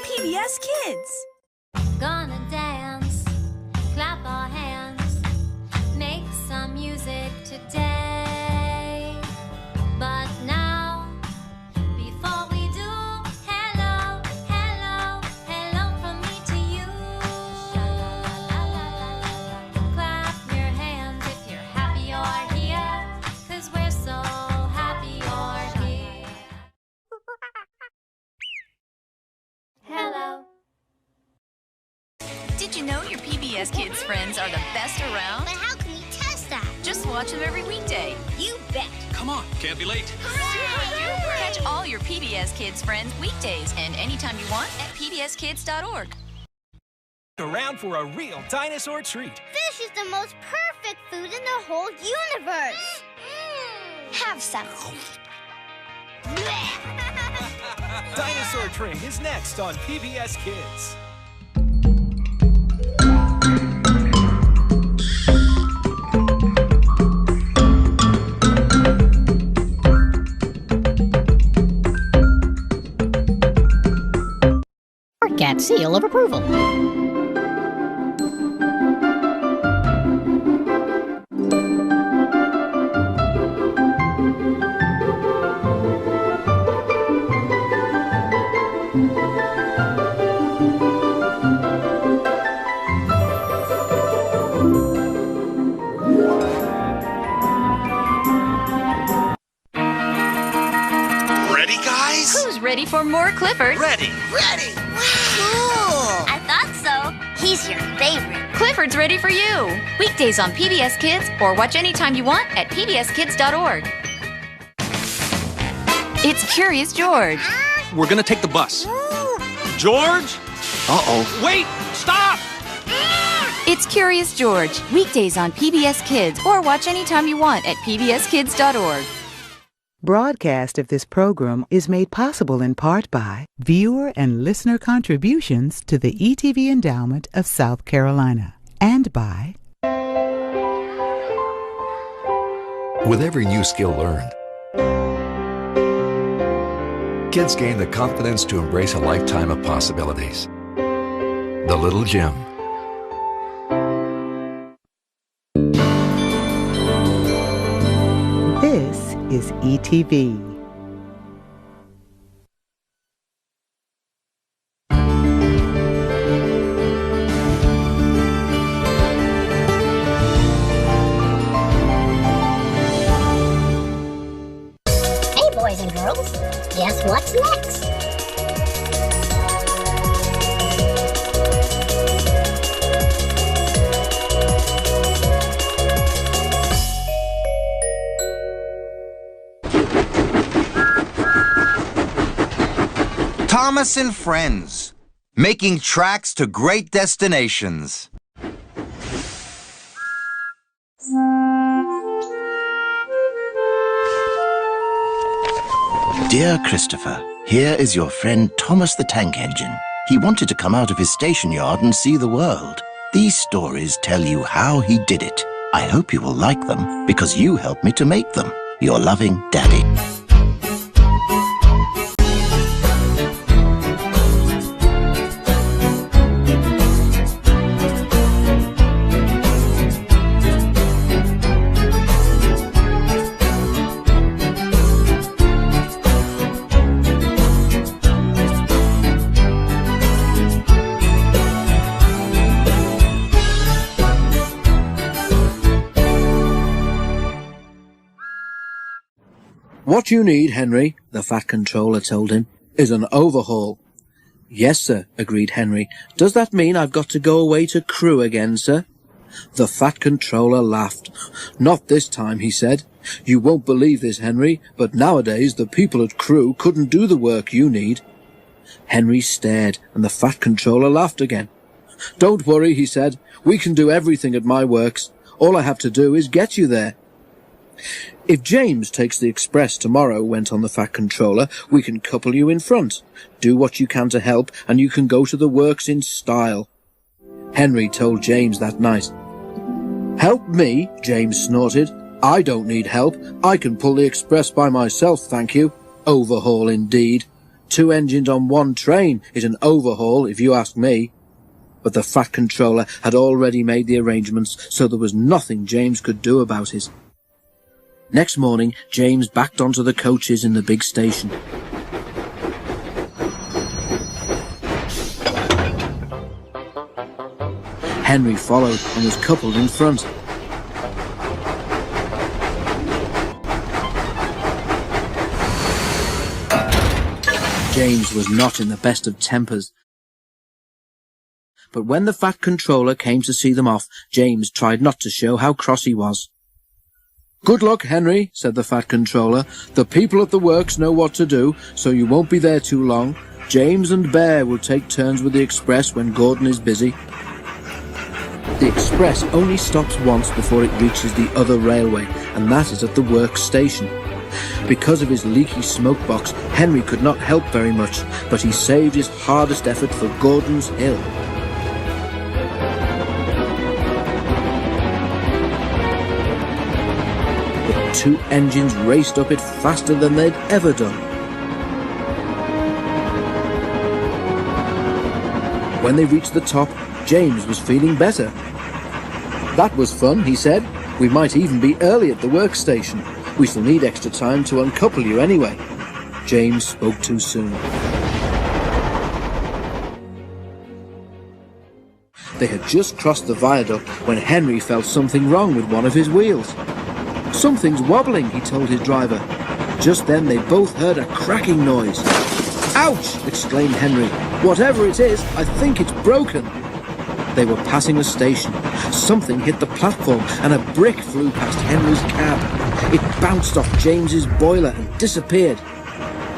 Speaker 3: PBS Kids.
Speaker 6: Gonna dance, clap our hands, make some music today. But now, before we do, hello, hello, hello from me to you. Clap your hands if you're happy you're here, 'cause we're so happy you're here. Hello.
Speaker 22: Did you know your PBS Kids friends are the best around?
Speaker 7: But how can we test that?
Speaker 22: Just watch them every weekday.
Speaker 7: You bet.
Speaker 9: Come on, can't be late.
Speaker 22: Catch all your PBS Kids friends weekdays and anytime you want at pbskids.org.
Speaker 20: Around for a real dinosaur treat.
Speaker 2: Fish is the most perfect food in the whole universe. Have some.
Speaker 20: Dinosaur Train is next on PBS Kids.
Speaker 12: Cat seal of approval.
Speaker 22: Ready, guys? Who's ready for more Clifford?
Speaker 8: Ready.
Speaker 22: Ready.
Speaker 2: Cool. I thought so. He's your favorite.
Speaker 22: Clifford's ready for you. Weekdays on PBS Kids or watch anytime you want at pbskids.org. It's Curious George.
Speaker 9: We're gonna take the bus. George?
Speaker 8: Uh-oh.
Speaker 9: Wait! Stop!
Speaker 22: It's Curious George. Weekdays on PBS Kids or watch anytime you want at pbskids.org.
Speaker 14: Broadcast of this program is made possible in part by viewer and listener contributions to the ETV Endowment of South Carolina and by
Speaker 23: With every new skill learned, kids gain the confidence to embrace a lifetime of possibilities. The Little Gym.
Speaker 14: This is ETV.
Speaker 7: Hey, boys and girls, guess what's next?
Speaker 10: Thomas and Friends, making tracks to great destinations.
Speaker 11: Dear Christopher, here is your friend Thomas the Tank Engine. He wanted to come out of his station yard and see the world. These stories tell you how he did it. I hope you will like them because you helped me to make them. Your loving Daddy.
Speaker 5: What you need, Henry, the Fat Controller told him, is an overhaul. Yes, sir, agreed Henry. Does that mean I've got to go away to Crewe again, sir? The Fat Controller laughed. Not this time, he said. You won't believe this, Henry, but nowadays the people at Crewe couldn't do the work you need. Henry stared, and the Fat Controller laughed again. Don't worry, he said. We can do everything at my works. All I have to do is get you there. If James takes the express tomorrow, went on the Fat Controller, we can couple you in front. Do what you can to help, and you can go to the works in style. Henry told James that night. Help me, James snorted. I don't need help. I can pull the express by myself, thank you. Overhaul indeed. 2 engines on 1 train is an overhaul, if you ask me. But the Fat Controller had already made the arrangements, so there was nothing James could do about it. Next morning, James backed onto the coaches in the big station. Henry followed and was coupled in front. James was not in the best of tempers. But when the Fat Controller came to see them off, James tried not to show how cross he was. Good luck, Henry, said the Fat Controller. The people at the works know what to do, so you won't be there too long.
Speaker 12: James and Bear will take turns with the express when Gordon is busy. The express only stops once before it reaches the other railway, and that is at the work station. Because of his leaky smoke box, Henry could not help very much, but he saved his hardest effort for Gordon's Hill. The two engines raced up it faster than they'd ever done. When they reached the top, James was feeling better. "That was fun," he said. "We might even be early at the workstation. We shall need extra time to uncouple you anyway." James spoke too soon. They had just crossed the viaduct when Henry felt something wrong with one of his wheels. "Something's wobbling," he told his driver. Just then they both heard a cracking noise. "Ouch!" exclaimed Henry. "Whatever it is, I think it's broken." They were passing a station. Something hit the platform and a brick flew past Henry's cab. It bounced off James's boiler and disappeared.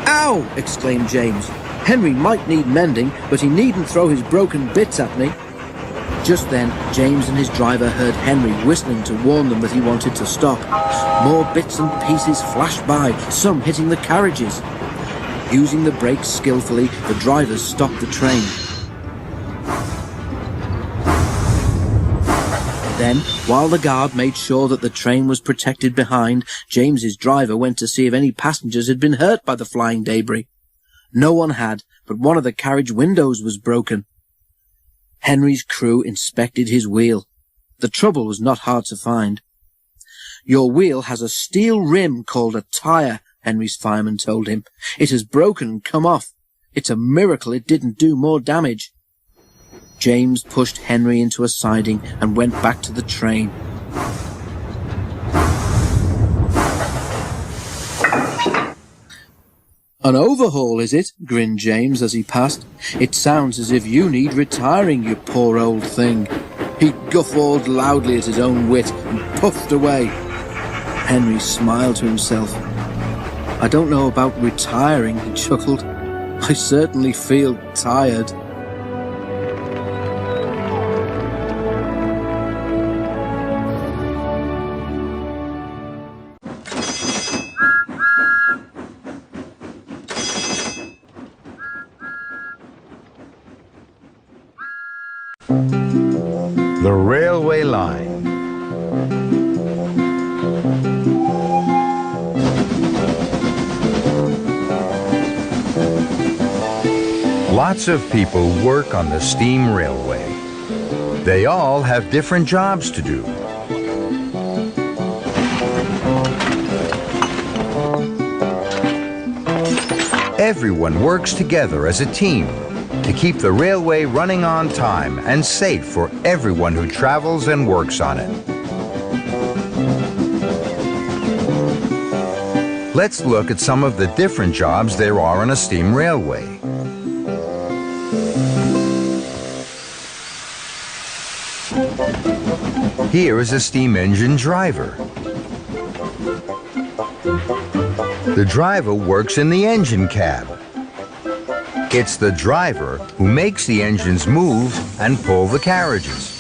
Speaker 12: "Ow!" exclaimed James. "Henry might need mending, but he needn't throw his broken bits at me." Just then, James and his driver heard Henry whistling to warn them that he wanted to stop. More bits and pieces flashed by, some hitting the carriages. Using the brakes skillfully, the drivers stopped the train. Then, while the guard made sure that the train was protected behind, James's driver went to see if any passengers had been hurt by the flying debris. No one had, but one of the carriage windows was broken. Henry's crew inspected his wheel. The trouble was not hard to find. "Your wheel has a steel rim called a tire," Henry's fireman told him. "It has broken and come off. It's a miracle it didn't do more damage." James pushed Henry into a siding and went back to the train. "An overhaul, is it?" grinned James as he passed. "It sounds as if you need retiring, you poor old thing." He guffawed loudly at his own wit and puffed away. Henry smiled to himself. "I don't know about retiring," he chuckled. "I certainly feel tired."
Speaker 10: The railway line. Lots of people work on the steam railway. They all have different jobs to do. Everyone works together as a team to keep the railway running on time and safe for everyone who travels and works on it. Let's look at some of the different jobs there are on a steam railway. Here is a steam engine driver. The driver works in the engine cab. It's the driver who makes the engines move and pull the carriages.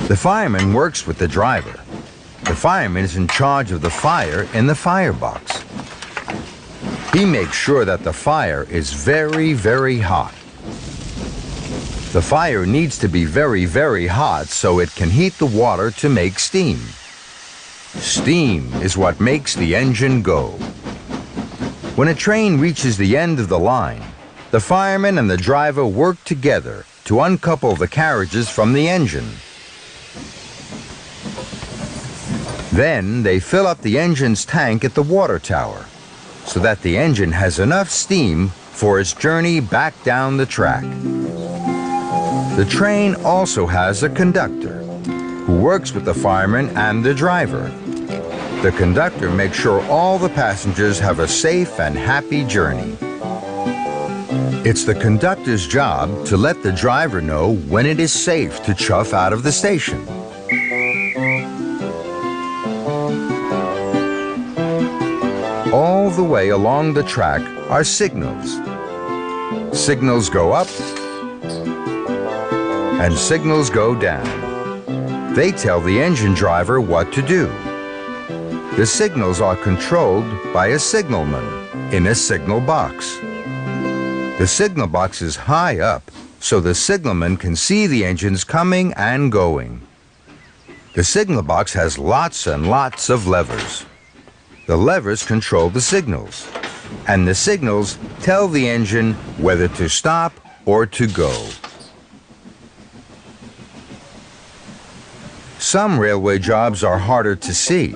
Speaker 10: The fireman works with the driver. The fireman is in charge of the fire in the firebox. He makes sure that the fire is very, very hot. The fire needs to be very, very hot so it can heat the water to make steam. Steam is what makes the engine go. When a train reaches the end of the line, the fireman and the driver work together to uncouple the carriages from the engine. Then they fill up the engine's tank at the water tower so that the engine has enough steam for its journey back down the track. The train also has a conductor who works with the fireman and the driver. The conductor makes sure all the passengers have a safe and happy journey. It's the conductor's job to let the driver know when it is safe to chuff out of the station. All the way along the track are signals. Signals go up and signals go down. They tell the engine driver what to do. The signals are controlled by a signalman in a signal box. The signal box is high up, so the signalman can see the engines coming and going. The signal box has lots and lots of levers. The levers control the signals, and the signals tell the engine whether to stop or to go. Some railway jobs are harder to see,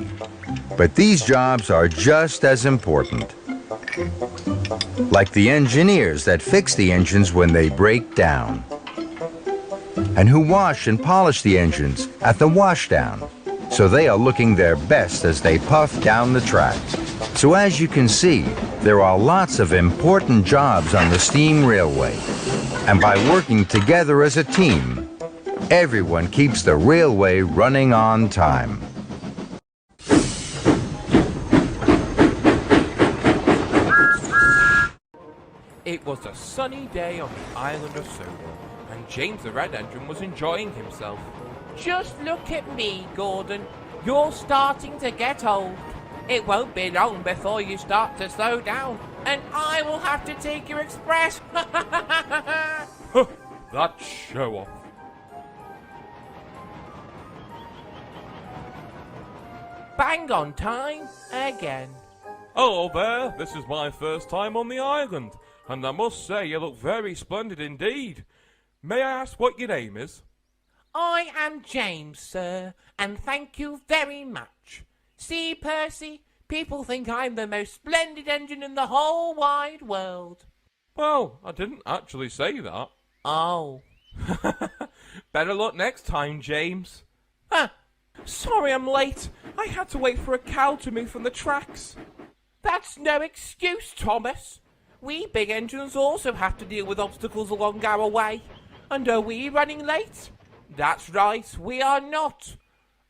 Speaker 10: but these jobs are just as important. Like the engineers that fix the engines when they break down, and who wash and polish the engines at the washdown, so they are looking their best as they puff down the track. So as you can see, there are lots of important jobs on the steam railway, and by working together as a team, everyone keeps the railway running on time.
Speaker 13: It was a sunny day on the island of Soda, and James the Red Engine was enjoying himself. Just look at me, Gordon. You're starting to get old. It won't be long before you start to slow down, and I will have to take your express.
Speaker 9: That show off.
Speaker 13: Bang on time again.
Speaker 9: Hello there, this is my first time on the island, and I must say you look very splendid indeed. May I ask what your name is?
Speaker 13: I am James, sir, and thank you very much. See, Percy, people think I'm the most splendid engine in the whole wide world.
Speaker 9: Well, I didn't actually say that.
Speaker 13: Oh.
Speaker 9: Better luck next time, James.
Speaker 13: Sorry I'm late. I had to wait for a cow to move from the tracks. That's no excuse, Thomas. We big engines also have to deal with obstacles along our way. And are we running late? That's right, we are not.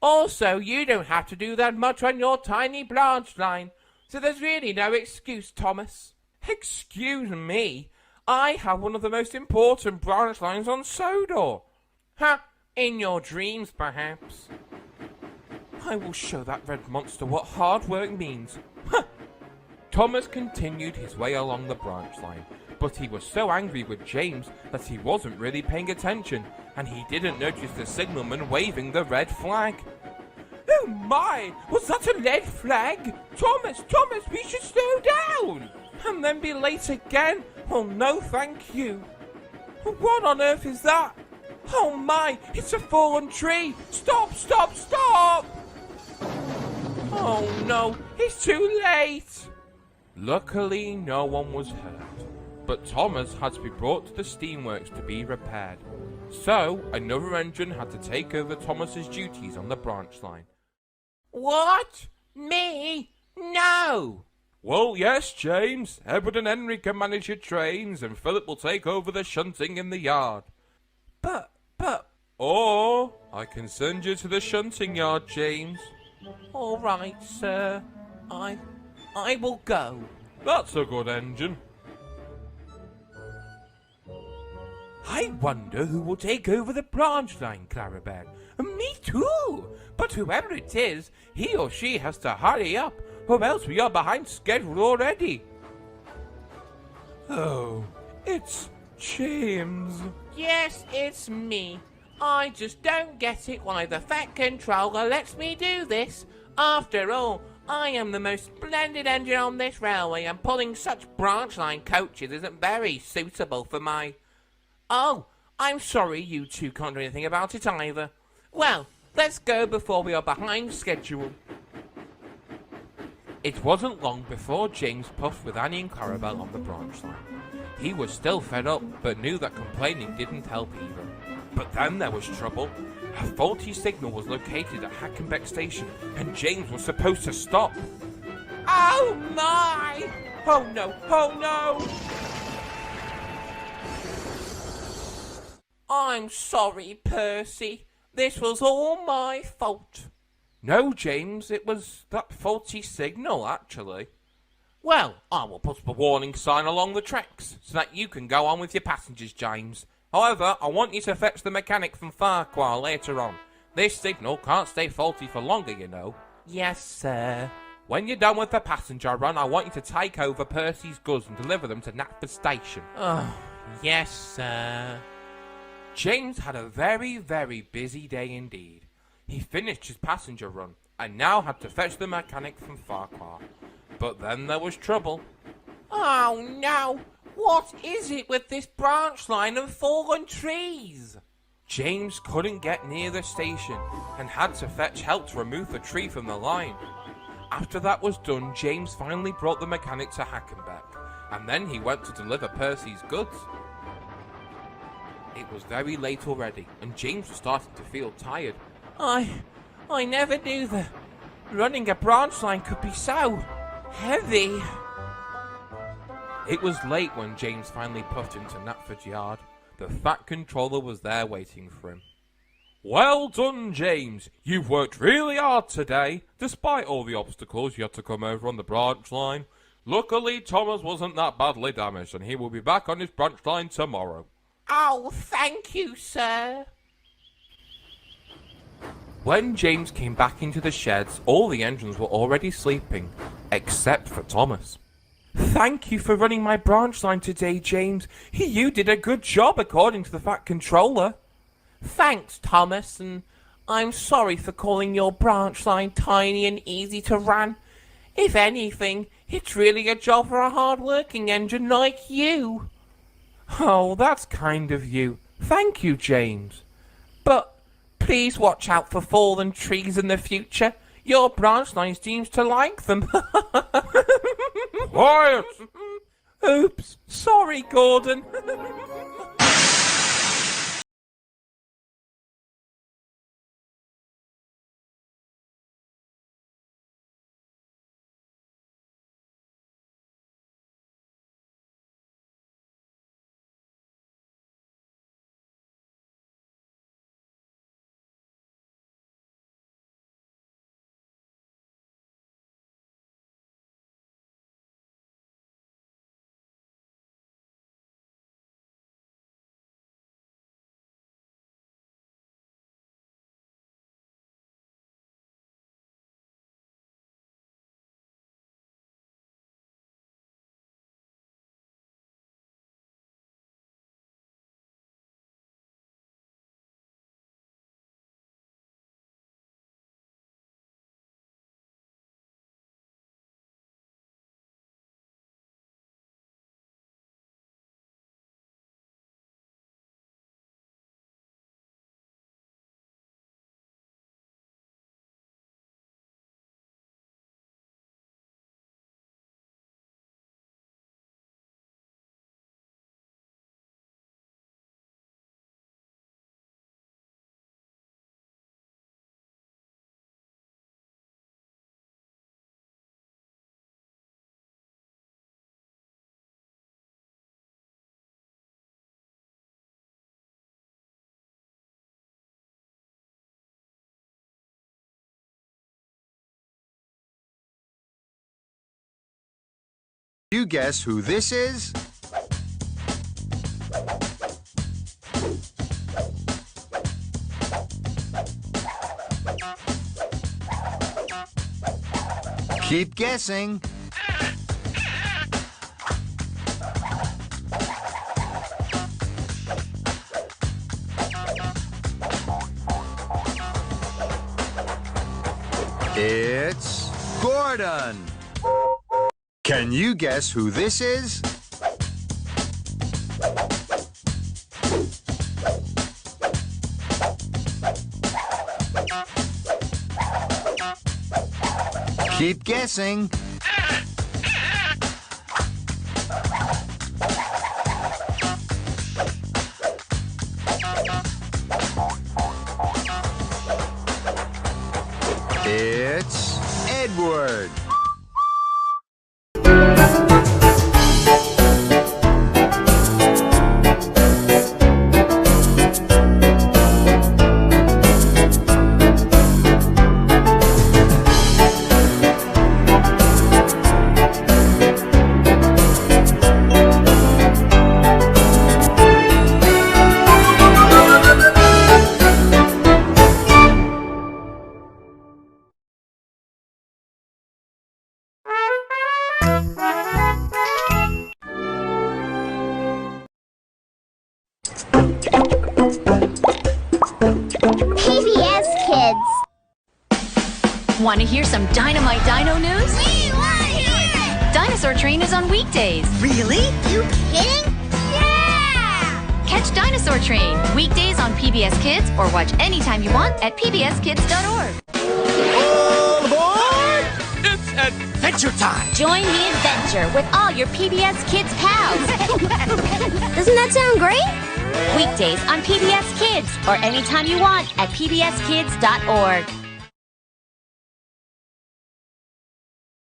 Speaker 13: Also, you don't have to do that much on your tiny branch line, so there's really no excuse, Thomas. Excuse me? I have one of the most important branch lines on Sodor. In your dreams, perhaps. I will show that red monster what hard work means. Thomas continued his way along the branch line, but he was so angry with James that he wasn't really paying attention, and he didn't notice the signalman waving the red flag. Oh my! Was that a red flag? Thomas, we should slow down! And then be late again? Oh no, thank you. What on earth is that? Oh my! It's a fallen tree! Stop! Oh no! It's too late! Luckily, no one was hurt, but Thomas had to be brought to the steamworks to be repaired. So, another engine had to take over Thomas's duties on the branch line. What? Me? No!
Speaker 9: Well, yes, James. Edward and Henry can manage your trains, and Philip will take over the shunting in the yard.
Speaker 13: But...
Speaker 9: Or I can send you to the shunting yard, James.
Speaker 13: All right, sir. I will go.
Speaker 9: That's a good engine.
Speaker 13: I wonder who will take over the branch line, Clarabelle. Me too. But whoever it is, he or she has to hurry up, or else we are behind schedule already.
Speaker 9: Oh, it's James.
Speaker 13: Yes, it's me. I just don't get it why the Fat Controller lets me do this. After all, I am the most splendid engine on this railway, and pulling such branch line coaches isn't very suitable for my... Oh, I'm sorry you two can't do anything about it either. Well, let's go before we are behind schedule. It wasn't long before James puffed with Annie and Clarabelle on the branch line. He was still fed up, but knew that complaining didn't help either. But then there was trouble. A faulty signal was located at Hackenbeck Station, and James was supposed to stop. Oh my! Oh no! I'm sorry, Percy. This was all my fault. No, James, it was that faulty signal, actually. Well, I will put up a warning sign along the tracks so that you can go on with your passengers, James. However, I want you to fetch the mechanic from Farquhar later on. This signal can't stay faulty for longer, you know. Yes, sir. When you're done with the passenger run, I want you to take over Percy's goods and deliver them to Knapford Station. Oh, yes, sir. James had a very, very busy day indeed. He finished his passenger run and now had to fetch the mechanic from Farquhar. But then there was trouble. Oh no! What is it with this branch line and fallen trees? James couldn't get near the station and had to fetch help to remove the tree from the line. After that was done, James finally brought the mechanic to Hackenbeck, and then he went to deliver Percy's goods. It was very late already, and James was starting to feel tired. I never knew that running a branch line could be so heavy. It was late when James finally puffed into Knapford Yard. The Fat Controller was there waiting for him. Well done, James. You've worked really hard today, despite all the obstacles you had to come over on the branch line. Luckily, Thomas wasn't that badly damaged, and he will be back on his branch line tomorrow. Oh, thank you, sir. When James came back into the sheds, all the engines were already sleeping, except for Thomas. Thank you for running my branch line today, James. You did a good job according to the Fat Controller. Thanks, Thomas, and I'm sorry for calling your branch line tiny and easy to run. If anything, it's really a job for a hard-working engine like you. Oh, that's kind of you. Thank you, James. But please watch out for fallen trees in the future. Your branch line seems to like them.
Speaker 9: Quiet!
Speaker 13: Oops, sorry, Gordon.
Speaker 10: You guess who this is? Keep guessing. It's Gordon. Can you guess who this is? Keep guessing. It's Edward.
Speaker 7: PBS Kids.
Speaker 1: Want to hear some dynamite dino news?
Speaker 7: We want to hear it!
Speaker 1: Dinosaur Train is on weekdays.
Speaker 7: Really? You kidding? Yeah!
Speaker 1: Catch Dinosaur Train weekdays on PBS Kids or watch anytime you want at pbskids.org.
Speaker 3: All aboard! It's adventure time!
Speaker 1: Join the adventure with all your PBS Kids pals.
Speaker 7: Doesn't that sound great?
Speaker 1: Weekdays on PBS Kids or anytime you want at pbskids.org.